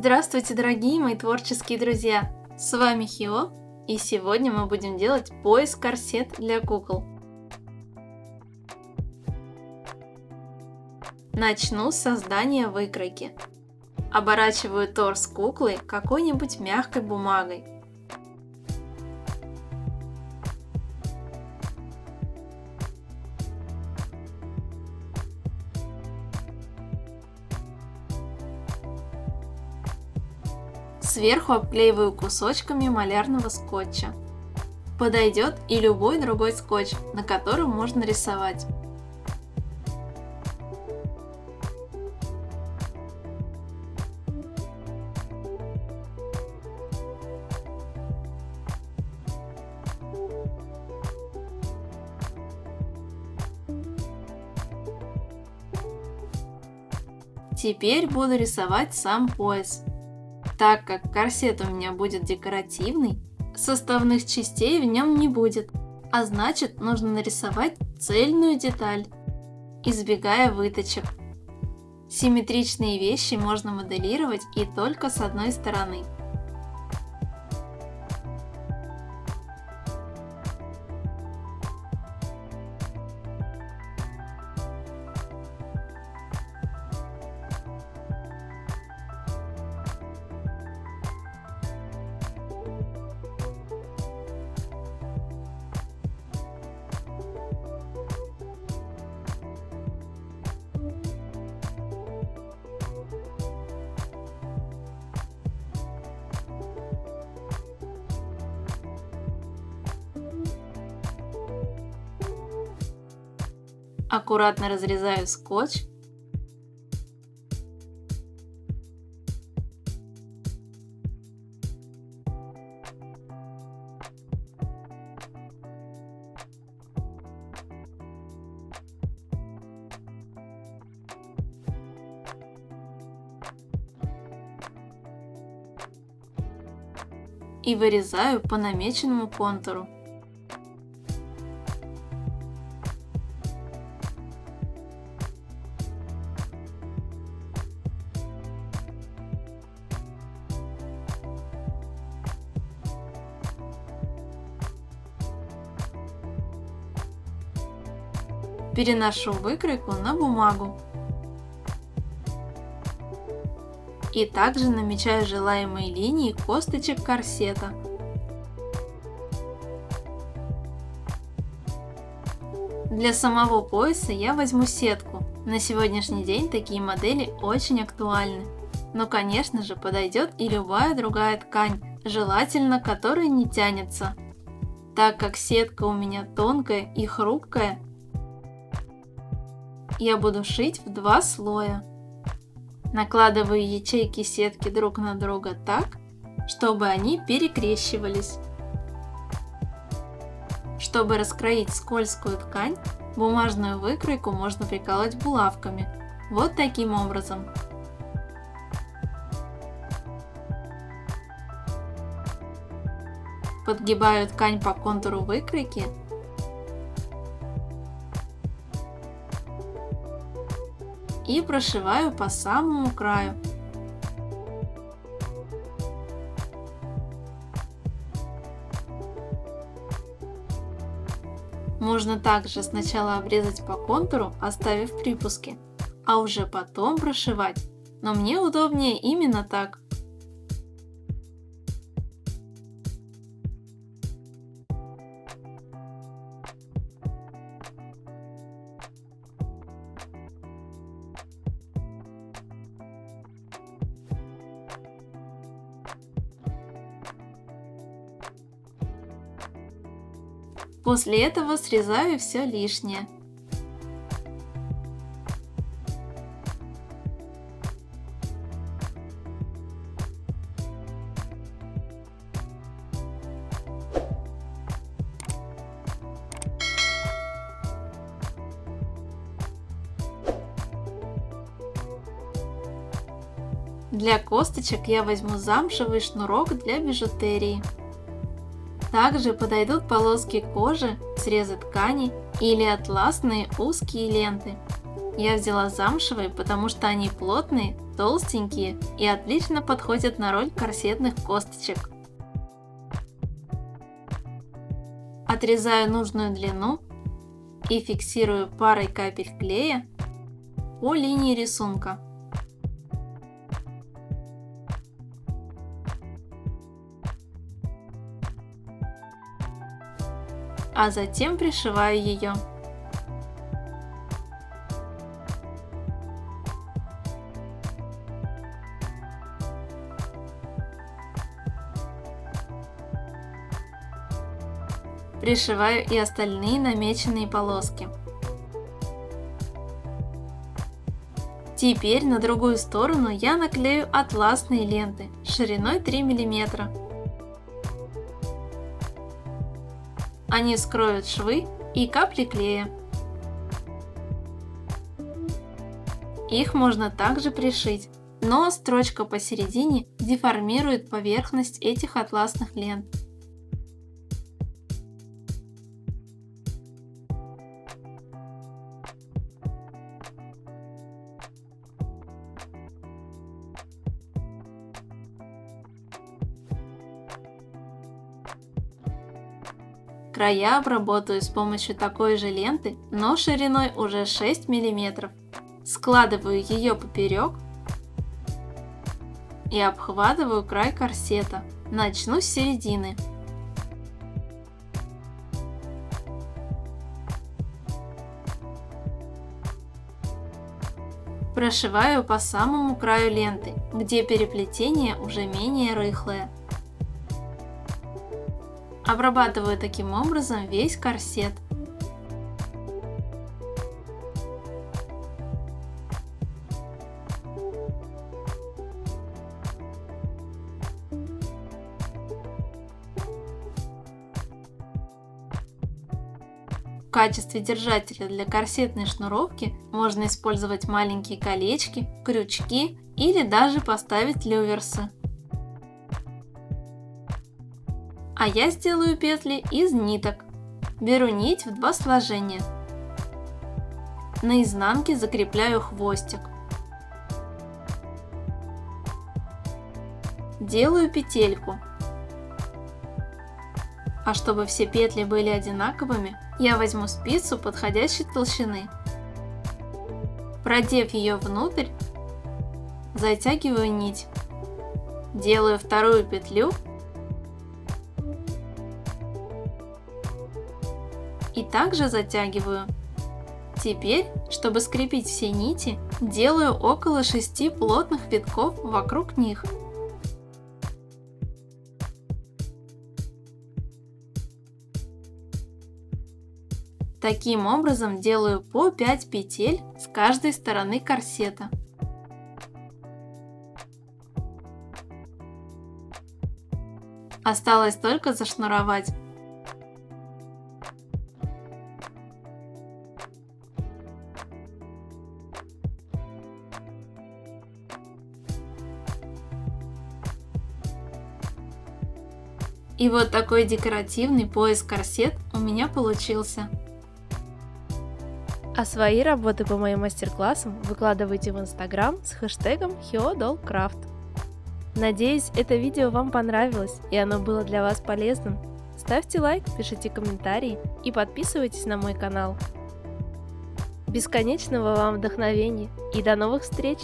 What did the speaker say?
Здравствуйте, дорогие мои творческие друзья! С вами Хио, и сегодня мы будем делать пояс-корсет для кукол. Начну с создания выкройки. Оборачиваю торс куклы какой-нибудь мягкой бумагой. Сверху обклеиваю кусочками малярного скотча. Подойдет и любой другой скотч, на котором можно рисовать. Теперь буду рисовать сам пояс. Так как корсет у меня будет декоративный, составных частей в нем не будет, а значит нужно нарисовать цельную деталь, избегая выточек. Симметричные вещи можно моделировать и только с одной стороны. Аккуратно разрезаю скотч. И вырезаю по намеченному контуру. Переношу выкройку на бумагу. И также намечаю желаемые линии косточек корсета. Для самого пояса я возьму сетку. На сегодняшний день такие модели очень актуальны. Но, конечно же, подойдет и любая другая ткань, желательно которая не тянется. Так как сетка у меня тонкая и хрупкая, я буду шить в 2 слоя. Накладываю ячейки сетки друг на друга так, чтобы они перекрещивались. Чтобы раскроить скользкую ткань, бумажную выкройку можно приколоть булавками. Вот таким образом. Подгибаю ткань по контуру выкройки. И прошиваю по самому краю. Можно также сначала обрезать по контуру, оставив припуски, а уже потом прошивать. Но мне удобнее именно так. После этого срезаю все лишнее. Для косточек я возьму замшевый шнурок для бижутерии. Также подойдут полоски кожи, срезы ткани или атласные узкие ленты. Я взяла замшевые, потому что они плотные, толстенькие и отлично подходят на роль корсетных косточек. Отрезаю нужную длину и фиксирую парой капель клея по линии рисунка. А затем пришиваю ее. Пришиваю и остальные намеченные полоски. Теперь на другую сторону я наклею атласные ленты шириной 3 мм. Они скроют швы и капли клея. Их можно также пришить, но строчка посередине деформирует поверхность этих атласных лент. Края обработаю с помощью такой же ленты, но шириной уже 6 мм. Складываю ее поперек и обхватываю край корсета. Начну с середины. Прошиваю по самому краю ленты, где переплетение уже менее рыхлое. Обрабатываю таким образом весь корсет. В качестве держателя для корсетной шнуровки можно использовать маленькие колечки, крючки или даже поставить люверсы. А я сделаю петли из ниток. Беру нить в 2 сложения. На изнанке закрепляю хвостик. Делаю петельку. А чтобы все петли были одинаковыми, я возьму спицу подходящей толщины. Продев ее внутрь, затягиваю нить. Делаю вторую петлю. И также затягиваю. Теперь, чтобы скрепить все нити, делаю около 6 плотных витков вокруг них. Таким образом делаю по 5 петель с каждой стороны корсета. Осталось только зашнуровать. И вот такой декоративный пояс-корсет у меня получился. А свои работы по моим мастер-классам выкладывайте в Instagram с хэштегом HyoDollCraft. Надеюсь, это видео вам понравилось и оно было для вас полезным. Ставьте лайк, пишите комментарии и подписывайтесь на мой канал. Бесконечного вам вдохновения и до новых встреч!